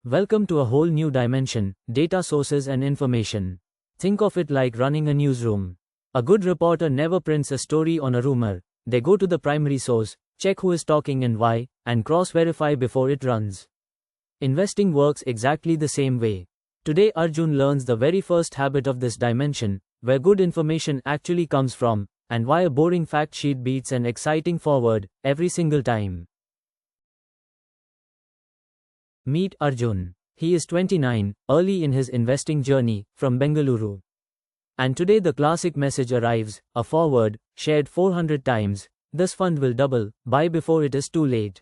Welcome to a whole new dimension, data sources and information. Think of it like running a newsroom. A good reporter never prints a story on a rumor. They go to the primary source, check who is talking and why, and cross-verify before it runs. Investing works exactly the same way. Today Arjun learns the very first habit of this dimension, where good information actually comes from, and why a boring fact sheet beats an exciting forward every single time. Meet Arjun. He is 29, early in his investing journey, from Bengaluru. And today the classic message arrives, a forward, shared 400 times, this fund will double, buy before it is too late.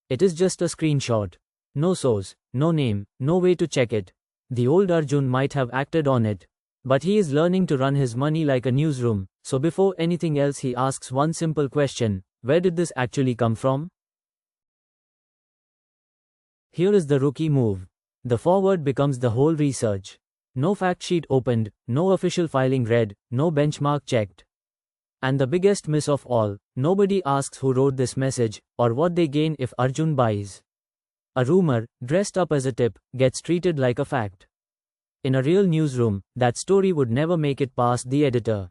It is just a screenshot. No source, no name, no way to check it. The old Arjun might have acted on it. But he is learning to run his money like a newsroom, so before anything else he asks one simple question, where did this actually come from? Here is the rookie move. The forward becomes the whole research. No fact sheet opened, no official filing read, no benchmark checked. And the biggest miss of all, nobody asks who wrote this message, or what they gain if Arjun buys. A rumor, dressed up as a tip, gets treated like a fact. In a real newsroom, that story would never make it past the editor.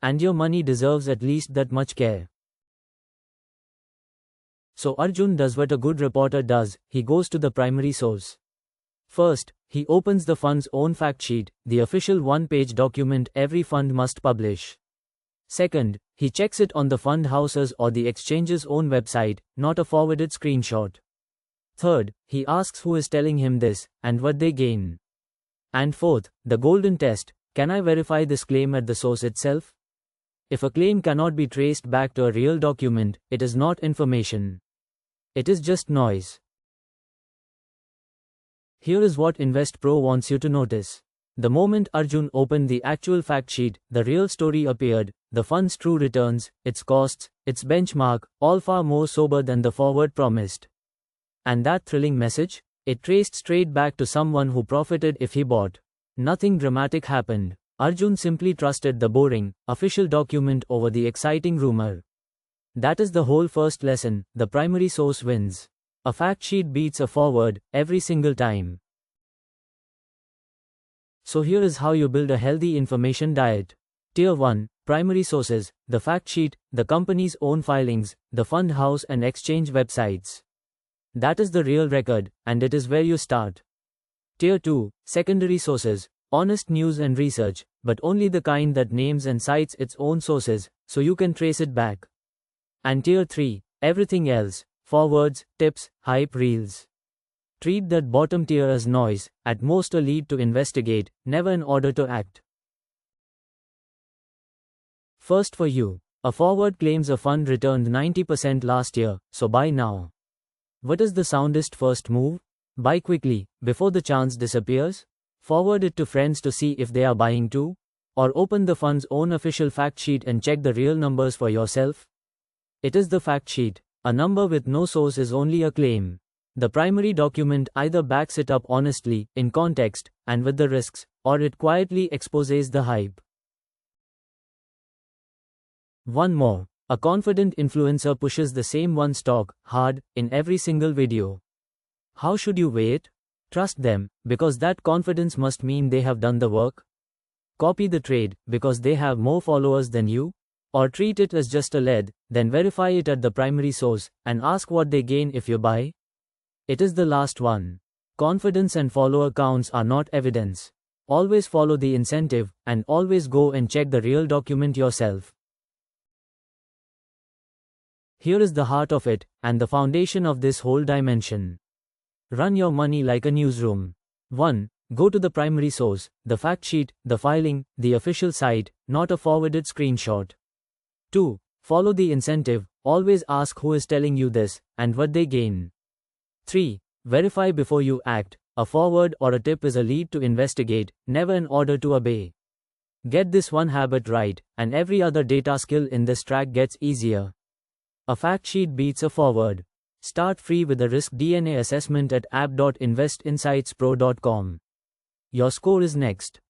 And your money deserves at least that much care. So Arjun does what a good reporter does, he goes to the primary source. First, he opens the fund's own fact sheet, the official one-page document every fund must publish. Second, he checks it on the fund house's or the exchange's own website, not a forwarded screenshot. Third, he asks who is telling him this, and what they gain. And fourth, the golden test, can I verify this claim at the source itself? If a claim cannot be traced back to a real document, it is not information. It is just noise. Here is what InvestPro wants you to notice. The moment Arjun opened the actual fact sheet, the real story appeared, the fund's true returns, its costs, its benchmark, all far more sober than the forward promised. And that thrilling message? It traced straight back to someone who profited if he bought. Nothing dramatic happened. Arjun simply trusted the boring, official document over the exciting rumor. That is the whole first lesson, the primary source wins. A fact sheet beats a forward, every single time. So here is how you build a healthy information diet. Tier 1, primary sources, the fact sheet, the company's own filings, the fund house and exchange websites. That is the real record, and it is where you start. Tier 2, secondary sources, honest news and research, but only the kind that names and cites its own sources, so you can trace it back. And Tier 3, everything else, forwards, tips, hype reels. Treat that bottom tier as noise, at most a lead to investigate, never an order to act. First for you, a forward claims a fund returned 90% last year, so buy now. What is the soundest first move? Buy quickly, before the chance disappears? Forward it to friends to see if they are buying too? Or open the fund's own official fact sheet and check the real numbers for yourself? It is the fact sheet. A number with no source is only a claim. The primary document either backs it up honestly, in context, and with the risks, or it quietly exposes the hype. One more. A confident influencer pushes the same one stock, hard, in every single video. How should you weigh it? Trust them, because that confidence must mean they have done the work. Copy the trade, because they have more followers than you. Or treat it as just a lead, then verify it at the primary source, and ask what they gain if you buy. It is the last one. Confidence and follower counts are not evidence. Always follow the incentive, and always go and check the real document yourself. Here is the heart of it, and the foundation of this whole dimension. Run your money like a newsroom. 1. Go to the primary source, the fact sheet, the filing, the official site, not a forwarded screenshot. 2. Follow the incentive, always ask who is telling you this, and what they gain. 3. Verify before you act, a forward or a tip is a lead to investigate, never an order to obey. Get this one habit right, and every other data skill in this track gets easier. A fact sheet beats a forward. Start free with a risk DNA assessment at app.investinsightspro.com. Your score is next.